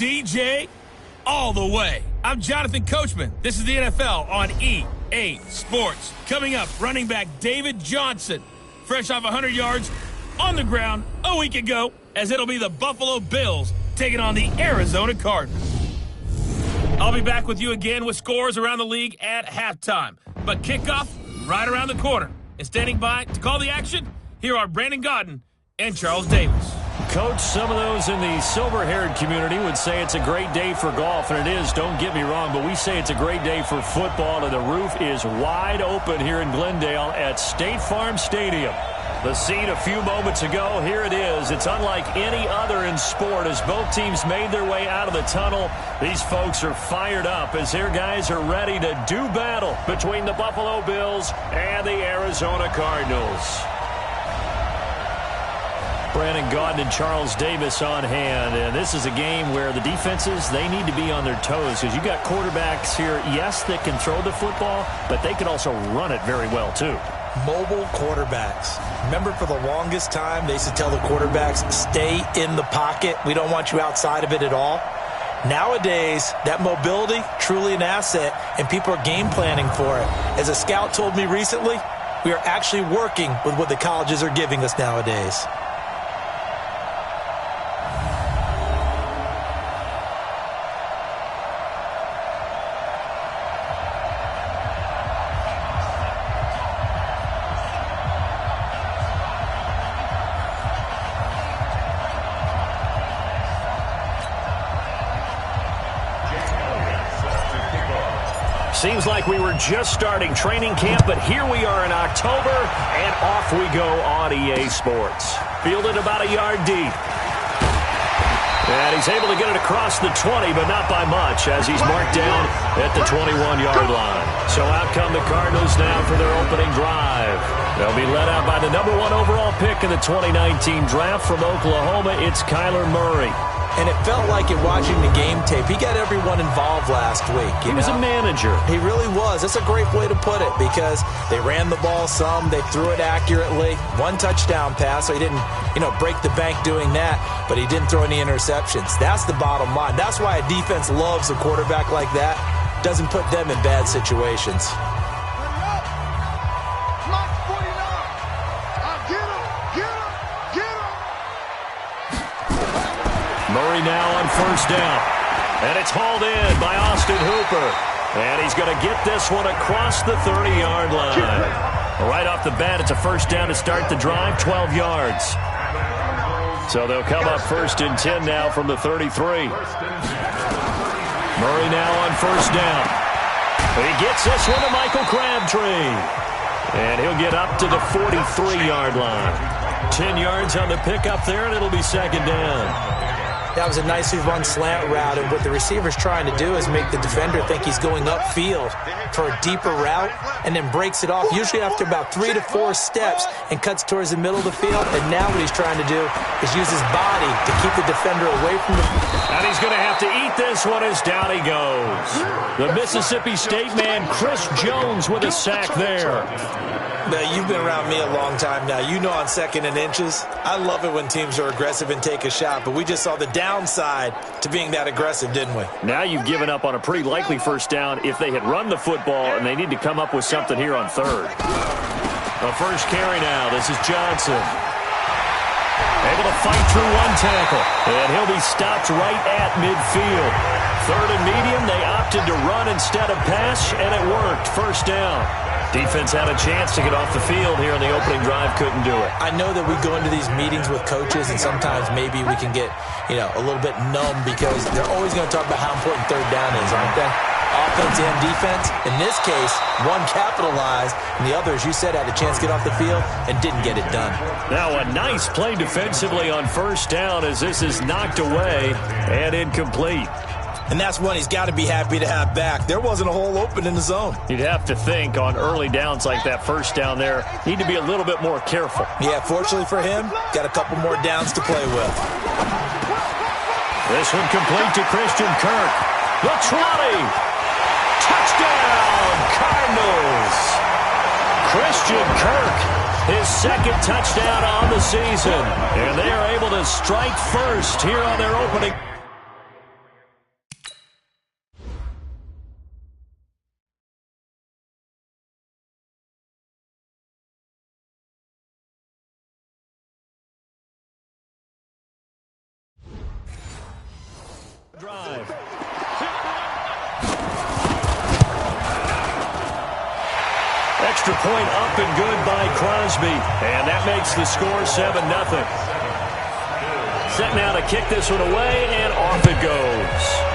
DJ all the way. I'm Jonathan Coachman. This is the NFL on EA Sports. Coming up, running back David Johnson, fresh off 100 yards on the ground a week ago, as it'll be the Buffalo Bills taking on the Arizona Cardinals. I'll be back with you again with scores around the league at halftime. But kickoff right around the corner. And standing by to call the action, here are Brandon Godden and Charles Davis. Coach, some of those in the silver-haired community would say it's a great day for golf, and it is, don't get me wrong, but we say it's a great day for football, and the roof is wide open here in Glendale at State Farm Stadium. The scene a few moments ago, here it is. It's unlike any other in sport as both teams made their way out of the tunnel. These folks are fired up as their guys are ready to do battle between the Buffalo Bills and the Arizona Cardinals. Brandon Gaudin and Charles Davis on hand, and this is a game where the defenses, they need to be on their toes because you got quarterbacks here, yes, that can throw the football, but they can also run it very well too. Mobile quarterbacks. Remember, for the longest time, they used to tell the quarterbacks, stay in the pocket. We don't want you outside of it at all. Nowadays, that mobility, truly an asset, and people are game planning for it. As a scout told me recently, we are actually working with what the colleges are giving us nowadays. Seems like we were just starting training camp, but here we are in October, and off we go on EA Sports. Fielded about a yard deep. And he's able to get it across the 20, but not by much, as he's marked down at the 21-yard line. So out come the Cardinals now for their opening drive. They'll be led out by the number 1 overall pick in the 2019 draft from Oklahoma. It's Kyler Murray. And it felt like it watching the game tape. He got everyone involved last week. He was a manager. He really was. That's a great way to put it because they ran the ball some. They threw it accurately. 1 touchdown pass, so he didn't, break the bank doing that, but he didn't throw any interceptions. That's the bottom line. That's why a defense loves a quarterback like that. Doesn't put them in bad situations. Murray now on first down. And it's hauled in by Austin Hooper. And he's going to get this one across the 30-yard line. Right off the bat, it's a first down to start the drive, 12 yards. So they'll come up first and 10 now from the 33. Murray now on first down. He gets this one to Michael Crabtree. And he'll get up to the 43-yard line. 10 yards on the pickup there, and it'll be second down. That was a nicely run slant route, and what the receiver's trying to do is make the defender think he's going upfield for a deeper route and then breaks it off, usually after about 3 to 4 steps, and cuts towards the middle of the field. And now what he's trying to do is use his body to keep the defender away from the... And he's going to have to eat this one as down he goes. The Mississippi State man, Chris Jones, with a sack there. Now, you've been around me a long time now. You know on 2nd and inches, I love it when teams are aggressive and take a shot, but we just saw the downside to being that aggressive, didn't we? Now you've given up on a pretty likely first down if they had run the football, and they need to come up with something here on third. The first carry now. This is Johnson. Able to fight through 1 tackle, and he'll be stopped right at midfield. 3rd and medium, they opted to run instead of pass, and it worked. First down. Defense had a chance to get off the field here on the opening drive, couldn't do it. I know that we go into these meetings with coaches, and sometimes maybe we can get, a little bit numb because they're always going to talk about how important 3rd down is, aren't they? Offense and defense. In this case, one capitalized, and the other, as you said, had a chance to get off the field and didn't get it done. Now a nice play defensively on first down as this is knocked away and incomplete. And that's one he's got to be happy to have back. There wasn't a hole open in the zone. You'd have to think on early downs like that first down there, need to be a little bit more careful. Yeah, fortunately for him, got a couple more downs to play with. This one complete to Christian Kirk. The 20. Touchdown, Cardinals. Christian Kirk, his 2nd touchdown on the season. And they are able to strike first here on their opening. drive. Extra point up and good by Crosby. And that makes the score 7-0. Set now to kick this one away, and off it goes.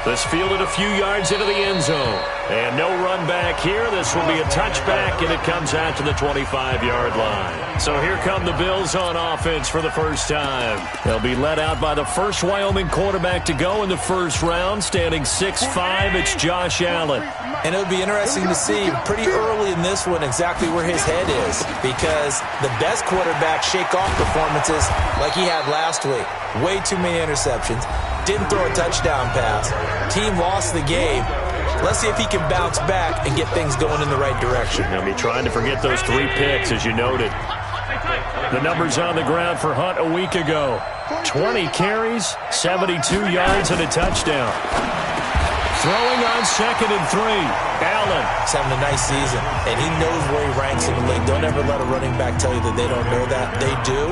This fielded a few yards into the end zone. And no run back here. This will be a touchback, and it comes out to the 25-yard line. So here come the Bills on offense for the first time. They'll be led out by the first Wyoming quarterback to go in the first round. Standing 6'5", it's Josh Allen. And it'll be interesting to see pretty early in this one exactly where his head is, because the best quarterbacks shake off performances like he had last week. Way too many interceptions. Didn't throw a touchdown pass. Team lost the game. Let's see if he can bounce back and get things going in the right direction. He'll be trying to forget those 3 picks, as you noted. The numbers on the ground for Hunt a week ago. 20 carries, 72 yards, and a touchdown. Throwing on 2nd and 3. Allen. He's having a nice season, and he knows where he ranks in the league. Don't ever let a running back tell you that they don't know that. They do.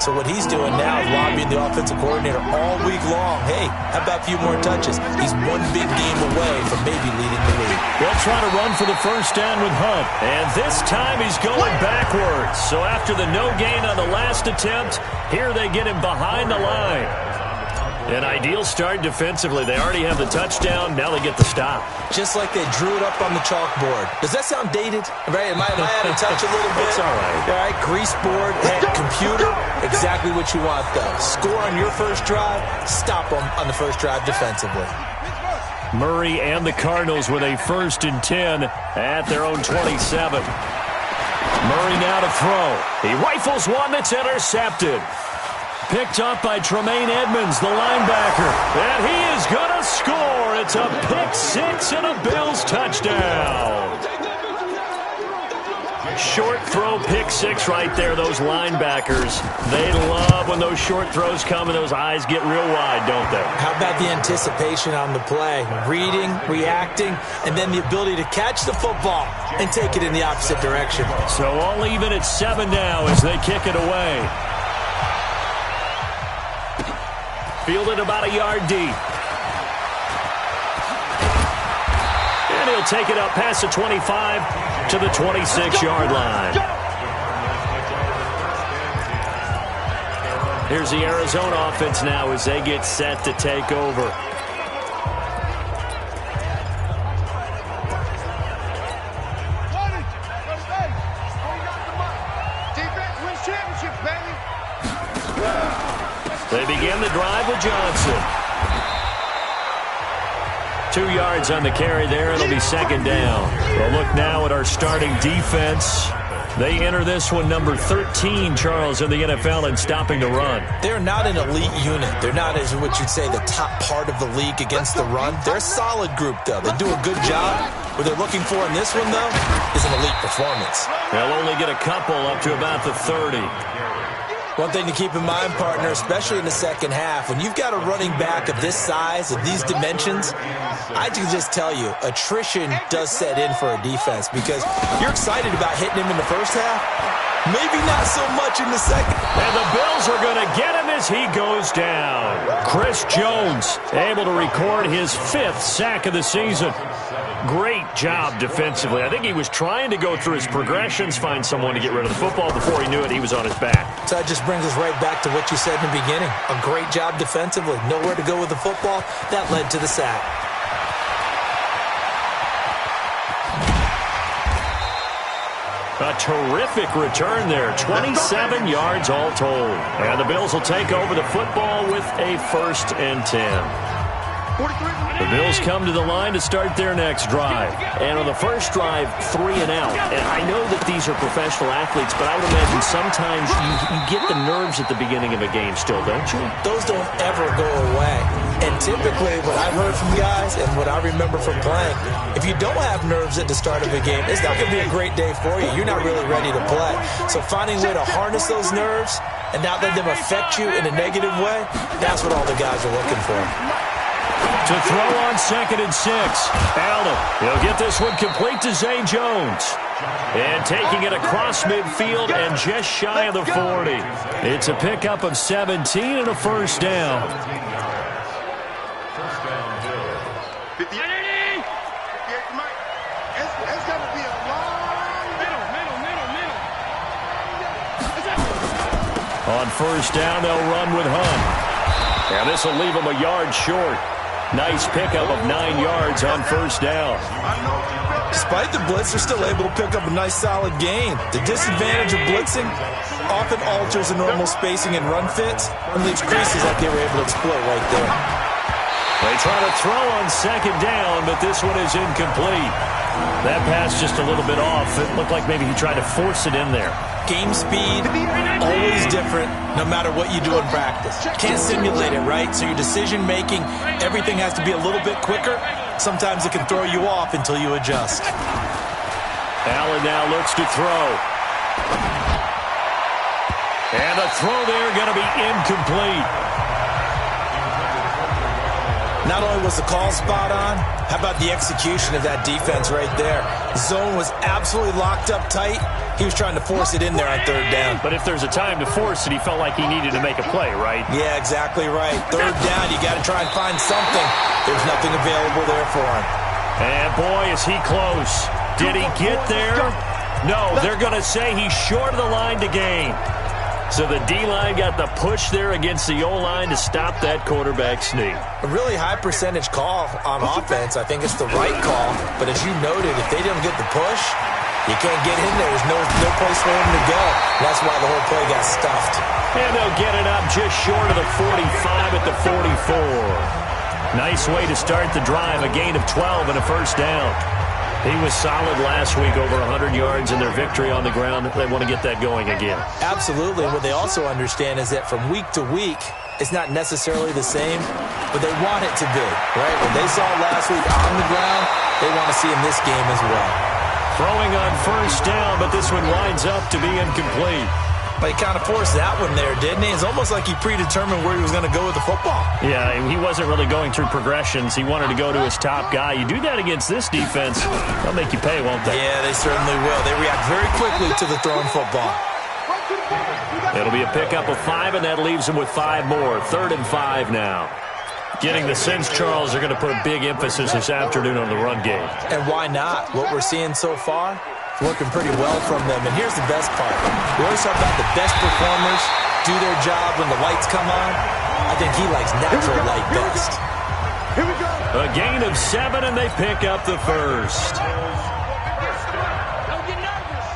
So what he's doing now is lobbying the offensive coordinator all week long. Hey, how about a few more touches? He's one big game away from maybe leading the league. They'll try to run for the first down with Hunt. And this time he's going backwards. So after the no gain on the last attempt, here they get him behind the line. An ideal start defensively. They already have the touchdown. Now they get the stop. Just like they drew it up on the chalkboard. Does that sound dated? Right? Am I out of touch a little bit? It's all right. All right, grease board, head, computer. Exactly what you want, though. Score on your first drive. Stop them on the first drive defensively. Murray and the Cardinals with a 1st and 10 at their own 27. Murray now to throw. He rifles one that's intercepted. Picked up by Tremaine Edmonds, the linebacker. And he is going to score. It's a pick 6 and a Bills touchdown. Short throw, pick 6 right there. Those linebackers, they love when those short throws come and those eyes get real wide, don't they? How about the anticipation on the play? Reading, reacting, and then the ability to catch the football and take it in the opposite direction. So all even at 7 now as they kick it away. Fielded about a yard deep. And he'll take it up past the 25 to the 26-yard line. Here's the Arizona offense now as they get set to take over. They begin the drive with Johnson. 2 yards on the carry there. It'll be 2nd down. We'll look now at our starting defense. They enter this one number 13, Charles, in the NFL in stopping the run. They're not an elite unit. They're not, as what you'd say, the top part of the league against the run. They're a solid group, though. They do a good job. What they're looking for in this one, though, is an elite performance. They'll only get a couple up to about the 30. One thing to keep in mind, partner, especially in the second half, when you've got a running back of this size, of these dimensions, I can just tell you, attrition does set in for a defense because you're excited about hitting him in the first half, maybe not so much in the second. And the Bills are going to get him as he goes down. Chris Jones able to record his 5th sack of the season. Great job defensively. I think he was trying to go through his progressions, find someone to get rid of the football. Before he knew it, he was on his back. So that just brings us right back to what you said in the beginning. A great job defensively. Nowhere to go with the football. That led to the sack. A terrific return there. 27 yards all told. And the Bills will take over the football with a 1st and 10. The Bills come to the line to start their next drive. And on the first drive, 3 and out. And I know that these are professional athletes, but I would imagine sometimes you get the nerves at the beginning of a game still, don't you? Those don't ever go away. And typically, what I've heard from guys and what I remember from playing, if you don't have nerves at the start of a game, it's not going to be a great day for you. You're not really ready to play. So finding a way to harness those nerves and not let them affect you in a negative way, that's what all the guys are looking for. To throw on 2nd and 6. Allen, he'll get this one complete to Zay Jones. And taking it across midfield and just shy of the 40. It's a pickup of 17 and a first down. On first down, they'll run with Hunt. And this will leave them a yard short. Nice pickup of 9 yards on first down. Despite the blitz, they're still able to pick up a nice solid gain. The disadvantage of blitzing often alters the normal spacing and run fits and leaves creases like they were able to exploit right there. They try to throw on 2nd down, but this one is incomplete. That pass just a little bit off. It looked like maybe he tried to force it in there. Game speed, always different, no matter what you do in practice. Can't simulate it, right? So your decision-making, everything has to be a little bit quicker. Sometimes it can throw you off until you adjust. Allen now looks to throw. And the throw there going to be incomplete. Not only was the call spot on, how about the execution of that defense right there? Zone was absolutely locked up tight. He was trying to force it in there on 3rd down. But if there's a time to force it, he felt like he needed to make a play, right? Yeah, exactly right. 3rd down, you got to try and find something. There's nothing available there for him. And boy, is he close. Did he get there? No, they're going to say he's short of the line to gain. So the D-line got the push there against the O-line to stop that quarterback sneak. A really high percentage call on offense. I think it's the right call. But as you noted, if they didn't get the push, you can't get in there. There's no place for him to go. That's why the whole play got stuffed. And they'll get it up just short of the 45 at the 44. Nice way to start the drive. A gain of 12 and a first down. He was solid last week, over 100 yards in their victory on the ground. They want to get that going again. Absolutely. What they also understand is that from week to week, it's not necessarily the same, but they want it to be, right? What they saw last week on the ground, they want to see in this game as well. Throwing on first down, but this one winds up to be incomplete. But he kind of forced that one there, didn't he? It's almost like he predetermined where he was going to go with the football. Yeah, he wasn't really going through progressions. He wanted to go to his top guy. You do that against this defense, they'll make you pay, won't they? Yeah, they certainly will. They react very quickly to the thrown football. It'll be a pickup of 5, and that leaves them with 5 more. 3rd and 5 now. Getting the sense, Charles, they're going to put a big emphasis this afternoon on the run game. And why not? What we're seeing so far, working pretty well from them. And here's the best part. We always talk about the best performers do their job when the lights come on. I think he likes natural light best. Here we go. A gain of 7, and they pick up the first. Don't get nervous.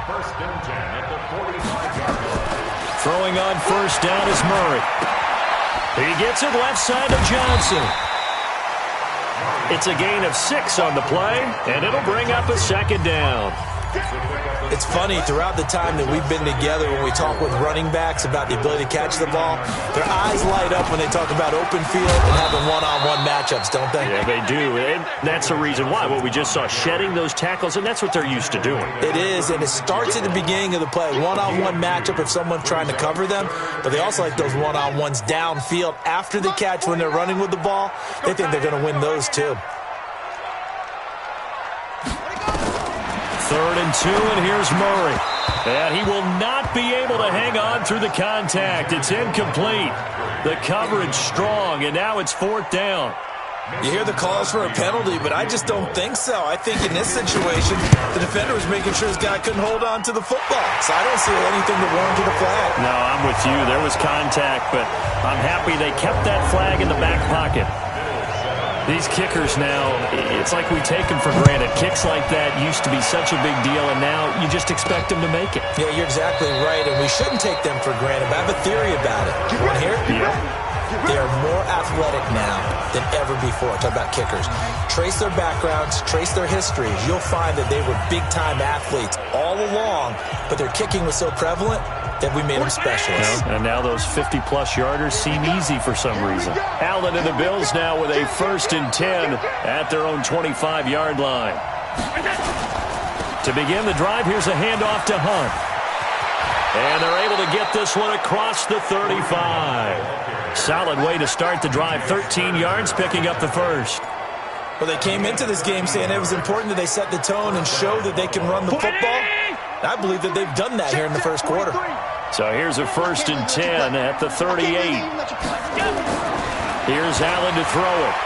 1st and 10 at the 45-yard line. Throwing on first down is Murray. He gets it left side to Johnson. It's a gain of 6 on the play, and it'll bring up a 2nd down. It's funny, throughout the time that we've been together, when we talk with running backs about the ability to catch the ball, their eyes light up when they talk about open field and having one-on-one matchups, don't they? Yeah, they do, and that's the reason why. What we just saw, shedding those tackles, and that's what they're used to doing. It is, and it starts at the beginning of the play. One-on-one matchup if someone's trying to cover them, but they also like those one-on-ones downfield after the catch when they're running with the ball. They think they're going to win those, too. 3rd and 2, and here's Murray. And he will not be able to hang on through the contact. It's incomplete. The coverage strong, and now it's 4th down. You hear the calls for a penalty, but I just don't think so. I think in this situation, the defender was making sure his guy couldn't hold on to the football. So I don't see anything that warranted a flag. No, I'm with you. There was contact, but I'm happy they kept that flag in the back pocket. These kickers now, it's like we take them for granted. Kicks like that used to be such a big deal, and now you just expect them to make it. Yeah, you're exactly right, and we shouldn't take them for granted, but I have a theory about it. You want to hear it? Yeah. They are more athletic now than ever before. Talk about kickers. Trace their backgrounds, trace their histories. You'll find that they were big-time athletes all along, but their kicking was so prevalent that we made them specialists. And now those 50-plus yarders seem easy for some reason. Allen and the Bills now with a 1st and 10 at their own 25-yard line. To begin the drive, here's a handoff to Hunt. And they're able to get this one across the 35. Solid way to start the drive. 13 yards, picking up the first. Well, they came into this game saying it was important that they set the tone and show that they can run the football. I believe that they've done that here in the first quarter. So here's a 1st and 10 at the 38. Here's Allen to throw it.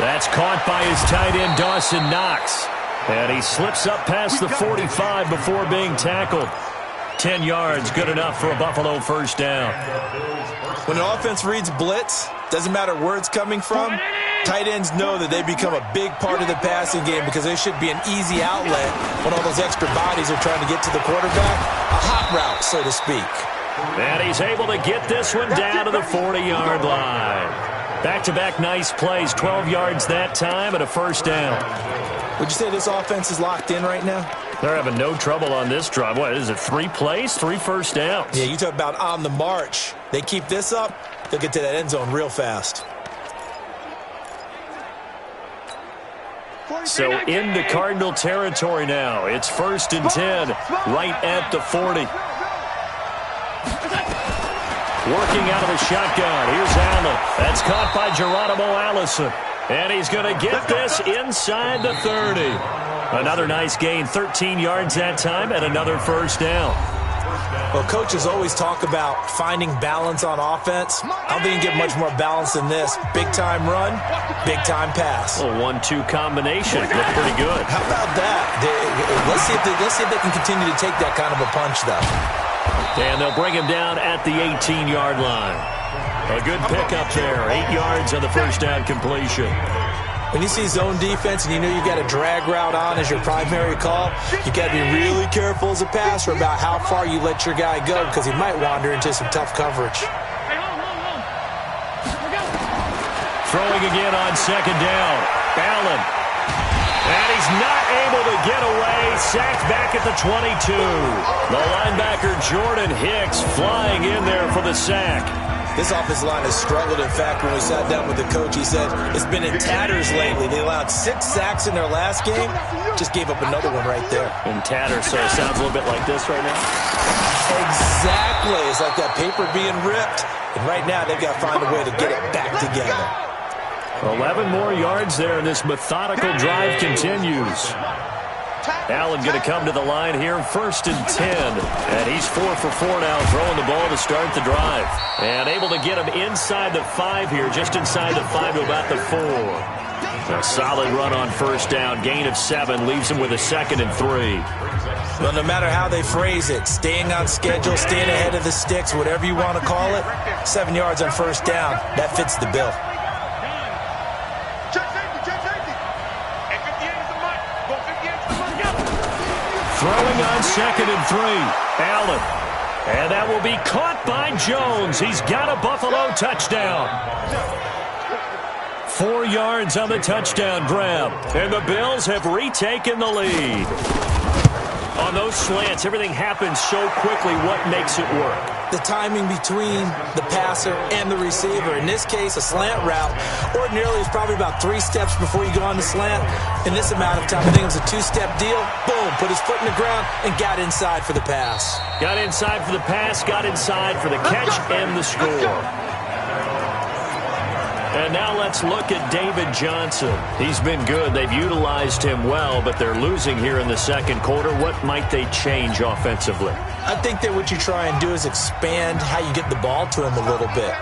That's caught by his tight end, Dawson Knox. And he slips up past the 45 before being tackled. 10 yards, good enough for a Buffalo first down. When an offense reads blitz, doesn't matter where it's coming from, tight ends know that they become a big part of the passing game because there should be an easy outlet when all those extra bodies are trying to get to the quarterback. A hot route, so to speak. And he's able to get this one down to the 40-yard line. Back-to-back nice plays, 12 yards that time and a first down. Would you say this offense is locked in right now? They're having no trouble on this drive. What is it, 3 plays, 3 first downs? Yeah, you talk about on the march. They keep this up, they'll get to that end zone real fast. So into Cardinal territory now. It's 1st and 10, right at the 40. Working out of a shotgun. Here's Allen. That's caught by Geronimo Allison. And he's going to get this inside the 30. Another nice gain, 13 yards that time, and another first down. Well, coaches always talk about finding balance on offense. I don't think you can get much more balance than this. Big-time run, big-time pass. A 1-2 combination. Looked pretty good. How about that? Let's see if they can continue to take that kind of a punch, though. And they'll bring him down at the 18-yard line. A good pickup there. 8 yards on the first down completion. When you see zone defense and you know you've got a drag route on as your primary call, you've got to be really careful as a passer about how far you let your guy go because he might wander into some tough coverage. Throwing again on 2nd down. Allen. And he's not able to get away. Sacked back at the 22. The linebacker Jordan Hicks flying in there for the sack. This offensive line has struggled. In fact, when we sat down with the coach, he said it's been in tatters lately. They allowed 6 sacks in their last game. Just gave up another one right there. In tatters, so it sounds a little bit like this right now. Exactly. It's like that paper being ripped. And right now, they've got to find a way to get it back together. 11 more yards there, and this methodical drive continues. Allen going to come to the line here, 1st and 10. And he's 4 for 4 now, throwing the ball to start the drive. And able to get him inside the 5 here, just inside the 5 to about the 4. A solid run on first down, gain of 7, leaves him with a 2nd and 3. Well, no matter how they phrase it, staying on schedule, staying ahead of the sticks, whatever you want to call it, 7 yards on first down, that fits the bill. Throwing on 2nd and 3. Allen. And that will be caught by Jones. He's got a Buffalo touchdown. 4 yards on the touchdown grab. And the Bills have retaken the lead. On those slants, everything happens so quickly. What makes it work? The timing between the passer and the receiver. In this case, a slant route. Ordinarily, it's probably about 3 steps before you go on the slant. In this amount of time, I think it was a 2-step deal. Boom, put his foot in the ground and got inside for the pass. Got inside for the pass, got inside for the catch and the score. And now let's look at David Johnson. He's been good. They've utilized him well, but they're losing here in the second quarter. What might they change offensively? I think that what you try and do is expand how you get the ball to him a little bit.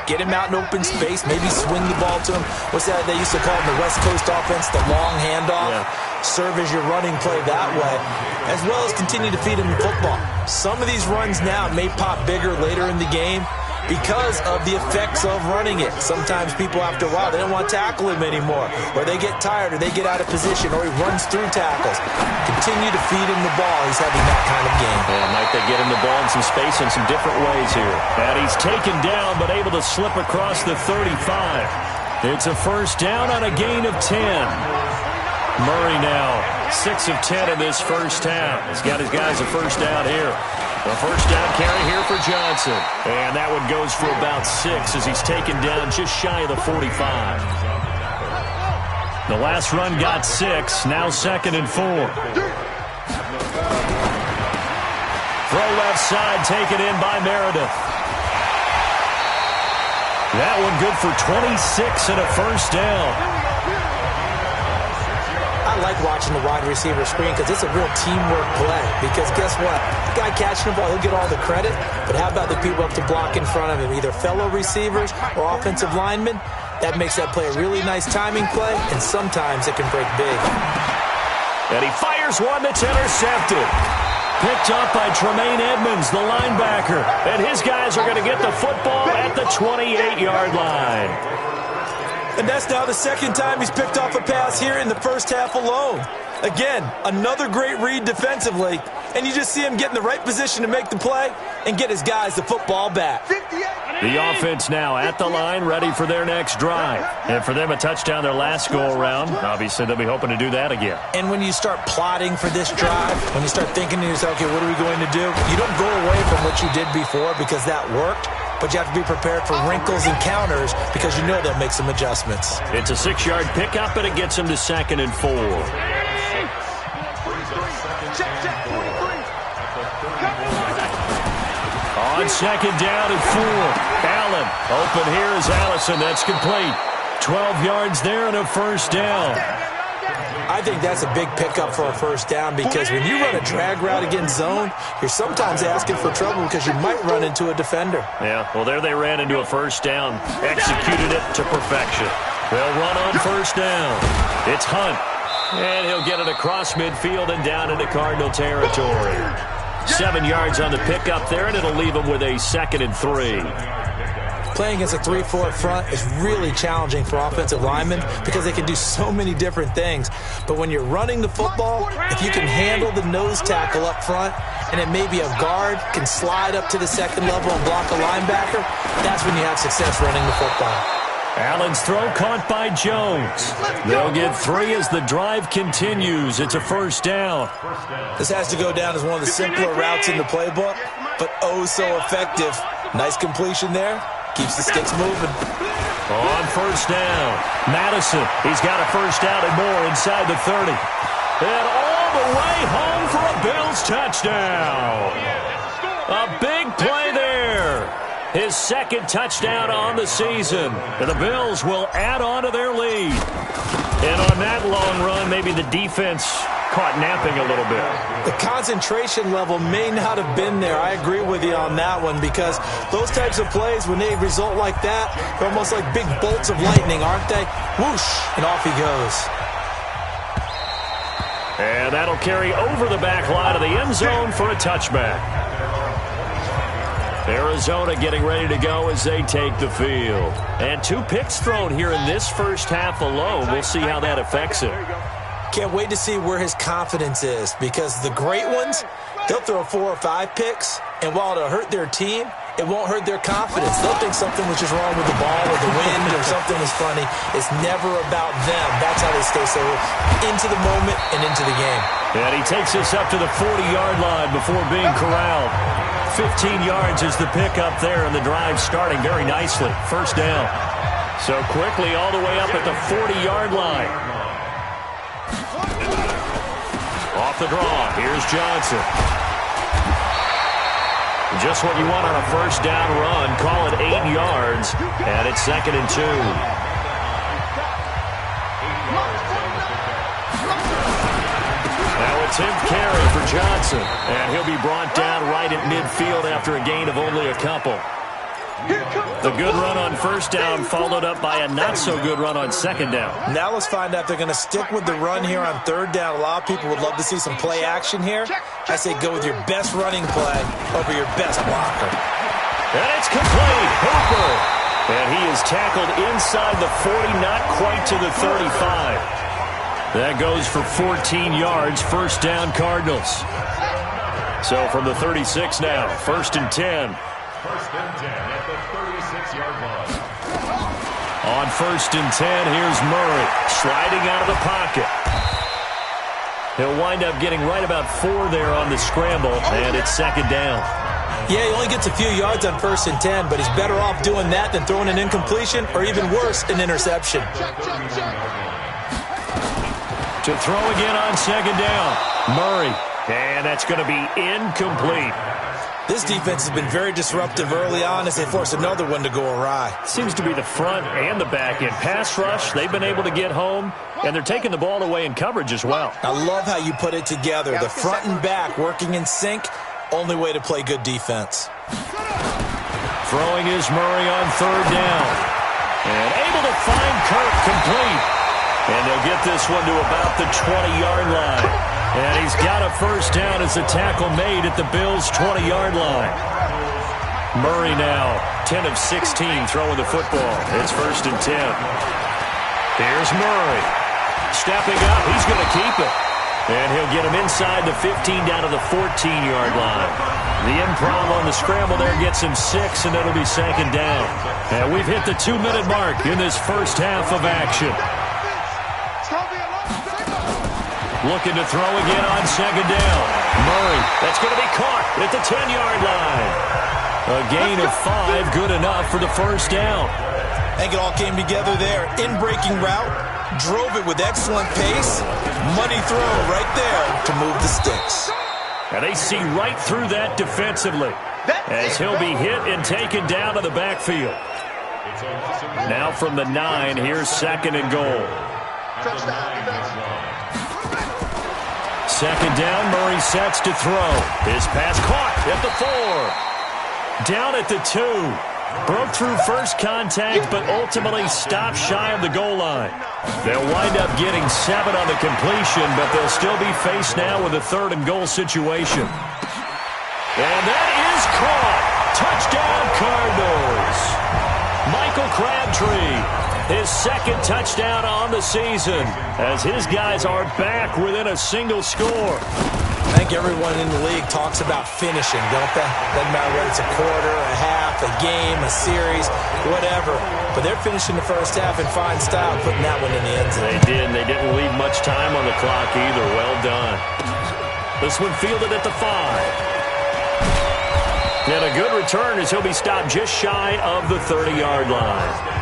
Get him out in open space, maybe swing the ball to him. What's that they used to call in the West Coast offense, the long handoff? Yeah. Serve as your running play that way, as well as continue to feed him the football. Some of these runs now may pop bigger later in the game because of the effects of running it. Sometimes people, after a while, they don't want to tackle him anymore, or they get tired, or they get out of position, or he runs through tackles. Continue to feed him the ball. He's having that kind of game. Yeah, might they get him the ball in some space in some different ways here. And he's taken down, but able to slip across the 35. It's a first down on a gain of 10. Murray now, 6 of 10 in this first half. He's got his guys a first down here. A first down carry here for Johnson. And that one goes for about 6 as he's taken down just shy of the 45. The last run got 6, now 2nd and 4. Throw left side, taken in by Meredith. That one good for 26 and a first down. I like watching the wide receiver screen because it's a real teamwork play. Because guess what? The guy catching the ball, he'll get all the credit. But how about the people up to block in front of him, either fellow receivers or offensive linemen? That makes that play a really nice timing play, and sometimes it can break big. And he fires one that's intercepted. Picked up by Tremaine Edmonds, the linebacker. And his guys are going to get the football at the 28-yard line. And that's now the second time he's picked off a pass here in the first half alone. Again, another great read defensively. And you just see him get in the right position to make the play and get his guys the football back. The offense now at the line, ready for their next drive. And for them, a touchdown their last go-around. Obviously, they'll be hoping to do that again. And when you start plotting for this drive, when you start thinking to yourself, okay, what are we going to do? You don't go away from what you did before because that worked. But you have to be prepared for wrinkles and counters because you know they'll make some adjustments. It's a 6-yard pickup, and it gets them to 2nd and 4. On 2nd down and 4. Allen open here is Allison. That's complete. 12 yards there and a first down. I think that's a big pickup for a first down because when you run a drag route against zone, you're sometimes asking for trouble because you might run into a defender. Yeah, well, there they ran into a first down. Executed it to perfection. They'll run on first down. It's Hunt. And he'll get it across midfield and down into Cardinal territory. 7 yards on the pickup there, and it'll leave them with a 2nd and 3. Playing against a 3-4 front is really challenging for offensive linemen because they can do so many different things. But when you're running the football, if you can handle the nose tackle up front, and it may be a guard can slide up to the 2nd level and block a linebacker, that's when you have success running the football. Allen's throw caught by Jones. They'll get 3 as the drive continues. It's a first down. This has to go down as one of the simpler routes in the playbook, but oh so effective. Nice completion there. Keeps the sticks moving. On first down, Madison. He's got a first down and more inside the 30. And all the way home for a Bills touchdown. A big play there. His 2nd touchdown on the season. And the Bills will add on to their lead. And on that long run, maybe the defense caught napping a little bit. The concentration level may not have been there. I agree with you on that one because those types of plays, when they result like that, they're almost like big bolts of lightning, aren't they? Whoosh, and off he goes. And that'll carry over the back line of the end zone for a touchback. Arizona getting ready to go as they take the field. And 2 picks thrown here in this first half alone. We'll see how that affects him. Can't wait to see where his confidence is because the great ones, they'll throw 4 or 5 picks, and while it'll hurt their team, it won't hurt their confidence. They'll think something was just wrong with the ball or the wind or something was funny. It's never about them. That's how they stay so into the moment and into the game. And he takes us up to the 40-yard line before being corralled. 15 yards is the pickup there, and the drive starting very nicely. First down. So quickly all the way up at the 40-yard line. Off the draw, here's Johnson. Just what you want on a first down run. Call it 8 yards, and it's 2nd and 2. Now a 10th carry for Johnson, and he'll be brought down right at midfield after a gain of only a couple. The good run on first down followed up by a not-so-good run on 2nd down. Now let's find out if they're going to stick with the run here on 3rd down. A lot of people would love to see some play action here. I say go with your best running play over your best blocker. And it's complete. Hooper. And he is tackled inside the 40, not quite to the 35. That goes for 14 yards. First down, Cardinals. So from the 36 now, 1st and 10. 1st and 10 at the 36-yard line. On 1st and 10, here's Murray sliding out of the pocket. He'll wind up getting right about 4 there on the scramble, and it's 2nd down. Yeah, he only gets a few yards on 1st and 10, but he's better off doing that than throwing an incompletion or even worse, an interception. To throw again on 2nd down, Murray. And that's going to be incomplete. This defense has been very disruptive early on as they force another one to go awry. Seems to be the front and the back end. Pass rush, they've been able to get home, and they're taking the ball away in coverage as well. I love how you put it together. The front and back working in sync, only way to play good defense. Throwing is Murray on third down. And able to find Kirk complete. And they'll get this one to about the 20-yard line. And he's got a first down as the tackle made at the Bills' 20-yard line. Murray now, 10 of 16 throwing the football. It's 1st and 10. Here's Murray. Stepping up, he's going to keep it. And he'll get him inside the 15 down to the 14-yard line. The improv on the scramble there gets him 6, and it'll be 2nd down. And we've hit the 2-minute mark in this first half of action. Looking to throw again on 2nd down. Murray, that's going to be caught at the 10-yard line. A gain of 5, good enough for the first down. I think it all came together there. In-breaking route, drove it with excellent pace. Money throw right there to move the sticks. And they see right through that defensively as he'll be hit and taken down to the backfield. Now from the 9, here's 2nd and goal. 2nd down, Murray sets to throw. His pass caught at the 4. Down at the 2. Broke through first contact, but ultimately stopped shy of the goal line. They'll wind up getting 7 on the completion, but they'll still be faced now with a 3rd and goal situation. And that is caught. Touchdown, Cardinals. Michael Crabtree. His 2nd touchdown on the season as his guys are back within a single score. I think everyone in the league talks about finishing, don't they? Doesn't matter whether it's a quarter, a half, a game, a series, whatever. But they're finishing the first half in fine style, putting that one in the end zone. They did, and they didn't leave much time on the clock either. Well done. This one fielded at the 5. And a good return as he'll be stopped just shy of the 30-yard line.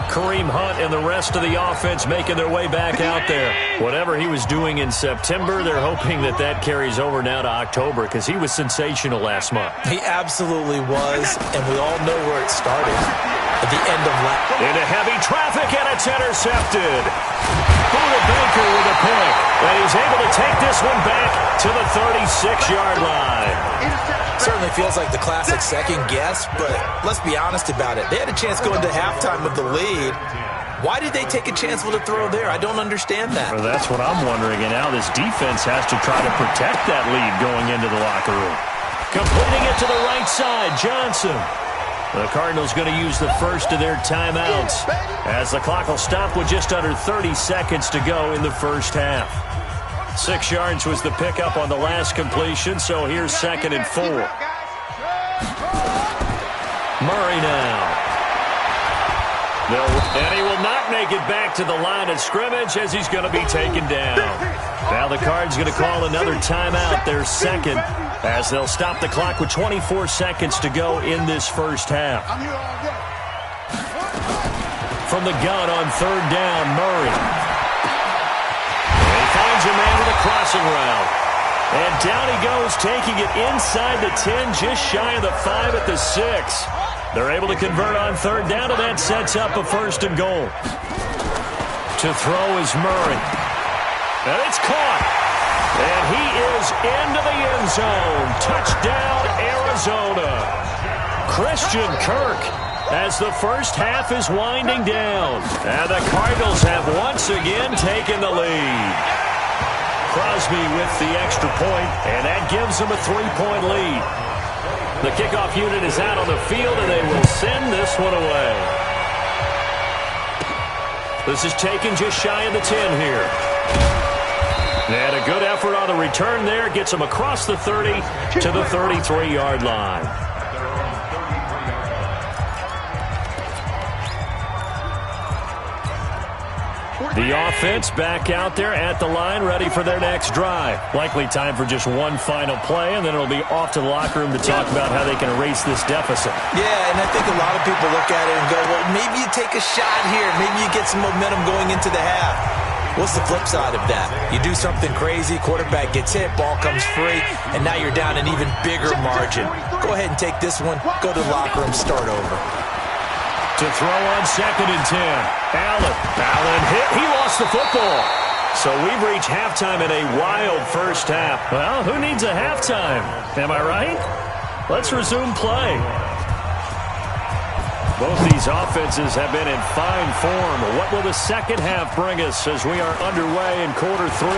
Kareem Hunt and the rest of the offense making their way back out there. Whatever he was doing in September, they're hoping that that carries over now to October because he was sensational last month. He absolutely was, and we all know where it started. At the end of last. Into heavy traffic, and it's intercepted. Buda Baker with a pick, and he's able to take this one back to the 36-yard line. Certainly feels like the classic second guess, but let's be honest about it. They had a chance going to halftime with the lead. Why did they take a chance with a throw there? I don't understand that. Well, that's what I'm wondering, and now this defense has to try to protect that lead going into the locker room. Completing it to the right side, Johnson. The Cardinals going to use the first of their timeouts as the clock will stop with just under 30 seconds to go in the first half. 6 yards was the pickup on the last completion, so here's 2nd and 4. Murray now. And he will not make it back to the line of scrimmage as he's going to be taken down. Now the Cards going to call another timeout, their 2nd, as they'll stop the clock with 24 seconds to go in this first half. From the gun on 3rd down, Murray. A man with a crossing route. And down he goes, taking it inside the 10, just shy of the 5 at the 6. They're able to convert on 3rd down, and that sets up a 1st and goal. To throw is Murray. And it's caught. And he is into the end zone. Touchdown, Arizona. Christian Kirk as the first half is winding down. And the Cardinals have once again taken the lead. Crosby with the extra point, and that gives them a 3-point lead. The kickoff unit is out on the field, and they will send this one away. This is taken just shy of the 10 here. And a good effort on the return there. Gets them across the 30 to the 33-yard line. The offense back out there at the line, ready for their next drive. Likely time for just one final play, and then it'll be off to the locker room to talk about how they can erase this deficit. Yeah, and I think a lot of people look at it and go, well, maybe you take a shot here. Maybe you get some momentum going into the half. What's the flip side of that? You do something crazy, quarterback gets hit, ball comes free, and now you're down an even bigger margin. Go ahead and take this one, go to the locker room, start over. To throw on 2nd and 10. Allen hit. He lost the football. So we've reached halftime in a wild first half. Well, who needs a halftime? Am I right? Let's resume play. Both these offenses have been in fine form. What will the second half bring us as we are underway in quarter 3?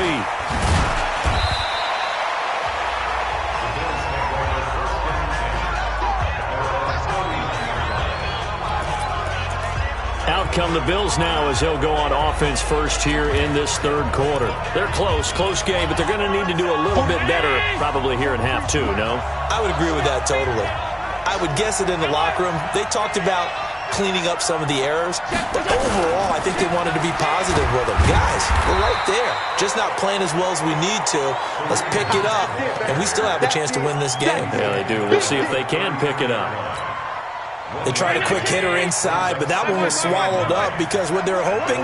Out come the Bills now as they'll go on offense first here in this third quarter. They're close game, but they're going to need to do a little bit better probably here in half 2, no? I would agree with that totally. I would guess it in the locker room. They talked about cleaning up some of the errors, but overall, I think they wanted to be positive with them. Guys, we're right there. Just not playing as well as we need to. Let's pick it up, and we still have a chance to win this game. Yeah, they do. We'll see if they can pick it up. They tried a quick hitter inside, but that one was swallowed up because what they're hoping,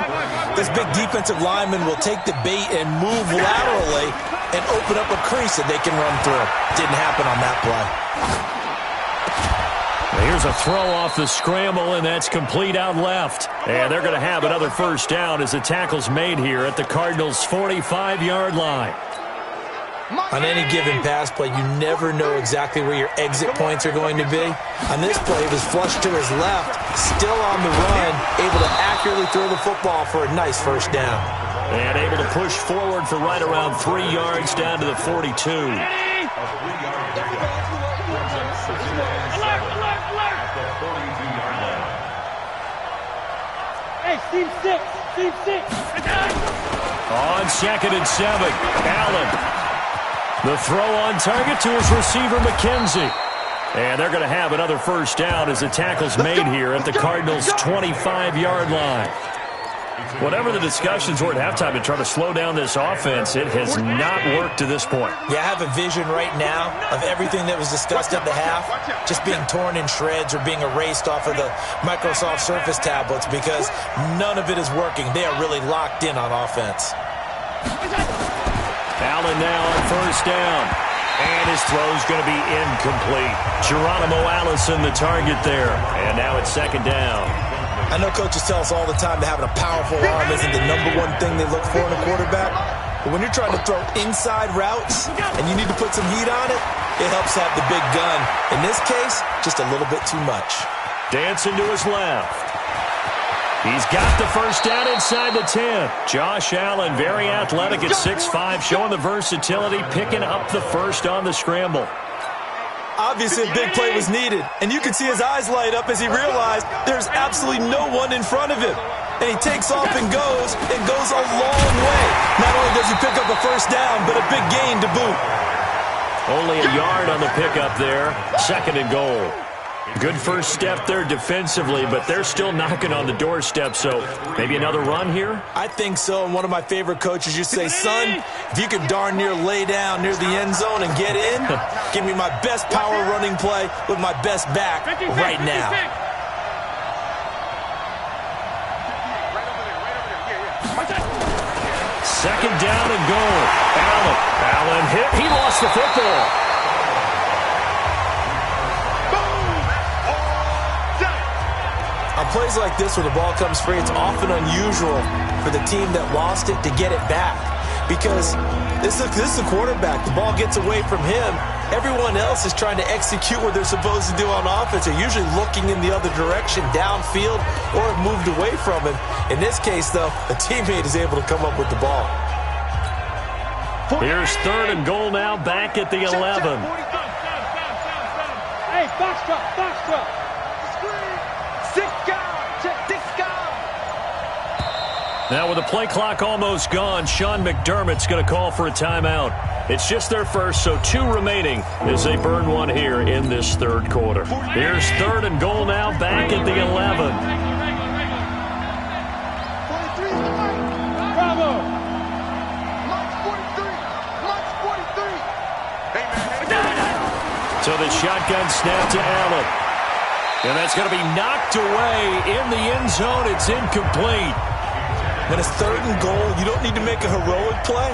this big defensive lineman will take the bait and move laterally and open up a crease that they can run through. Didn't happen on that play. Here's a throw off the scramble, and that's complete out left. And they're going to have another first down as the tackle's made here at the Cardinals' 45-yard line. On any given pass play, you never know exactly where your exit points are going to be. On this play, it was flushed to his left, still on the run, able to accurately throw the football for a nice first down. And able to push forward for right around 3 yards down to the 42. Hey, Steve 6. On 2nd and 7, Allen. The throw on target to his receiver, McKenzie. And they're going to have another first down as the tackle's made here at the Cardinals' 25-yard line. Whatever the discussions were at halftime to try to slow down this offense, it has not worked to this point. Yeah, I have a vision right now of everything that was discussed at the half just being torn in shreds or being erased off of the Microsoft Surface tablets because none of it is working. They are really locked in on offense. Allen now on first down. And his throw's going to be incomplete. Geronimo Allison the target there. And now it's 2nd down. I know coaches tell us all the time that having a powerful arm isn't the #1 thing they look for in a quarterback. But when you're trying to throw inside routes and you need to put some heat on it, it helps have the big gun. In this case, just a little bit too much. Dancing to his left. He's got the first down inside the 10. Josh Allen, very athletic at 6'5", showing the versatility, picking up the first on the scramble. Obviously, a big play was needed, and you can see his eyes light up as he realized there's absolutely no one in front of him. And he takes off and goes a long way. Not only does he pick up a first down, but a big gain to boot. Only a yard on the pickup there. 2nd and goal. Good first step there defensively, but they're still knocking on the doorstep, so maybe another run here? I think so, and one of my favorite coaches used to say, son, if you could darn near lay down near the end zone and get in, give me my best power running play with my best back right now. Second down and goal. Allen hit. He lost the football. On plays like this where the ball comes free, it's often unusual for the team that lost it to get it back. Because this is a quarterback. The ball gets away from him. Everyone else is trying to execute what they're supposed to do on offense. They're usually looking in the other direction, downfield, or have moved away from him. In this case, though, a teammate is able to come up with the ball. Here's 3rd and goal now, back at the 11. Hey, box truck. Now with the play clock almost gone, Sean McDermott's going to call for a timeout. It's just their first, so 2 remaining as they burn one here in this third quarter. Here's 3rd and goal now, back at the 11. Bravo. So the shotgun snap to Allen. And that's going to be knocked away in the end zone. It's incomplete. When it's 3rd and goal, you don't need to make a heroic play.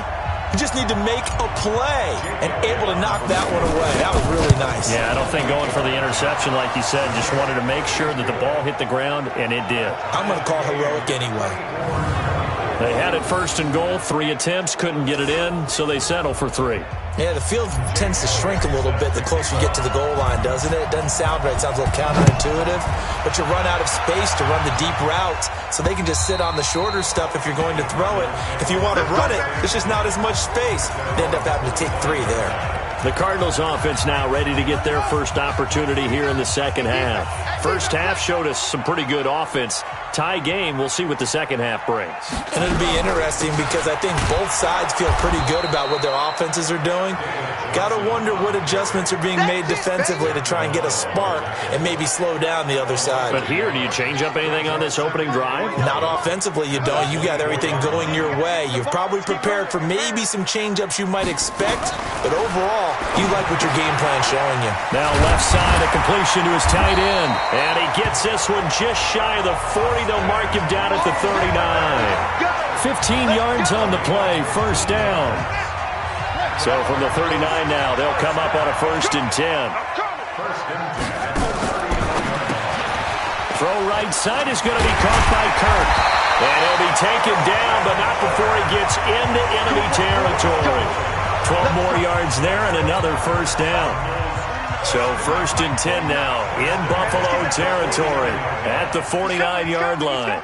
You just need to make a play and able to knock that one away. That was really nice. Yeah, I don't think going for the interception, like you said, just wanted to make sure that the ball hit the ground, and it did. I'm going to call heroic anyway. They had it 1st and goal, 3 attempts, couldn't get it in, so they settle for 3. Yeah, the field tends to shrink a little bit the closer you get to the goal line, doesn't it? It doesn't sound right. It sounds a little counterintuitive. But you run out of space to run the deep routes, so they can just sit on the shorter stuff if you're going to throw it. If you want to run it, there's just not as much space. They end up having to take 3 there. The Cardinals offense now ready to get their first opportunity here in the second half. First half showed us some pretty good offense. Tie game, we'll see what the second half brings. And it'll be interesting because I think both sides feel pretty good about what their offenses are doing. Got to wonder what adjustments are being made defensively to try and get a spark and maybe slow down the other side. But here, do you change up anything on this opening drive? Not offensively, you don't. You got everything going your way. You've probably prepared for maybe some change-ups you might expect, but overall, you like what your game plan's showing you. Now left side, a completion to his tight end. And he gets this one just shy of the 40. They'll mark him down at the 39. 15 yards on the play, first down. So from the 39 now, they'll come up on a 1st and 10. Throw right side is going to be caught by Kirk. And he'll be taken down, but not before he gets into enemy territory. 12 more yards there and another first down. So 1st and 10 now in Buffalo territory at the 49-yard line.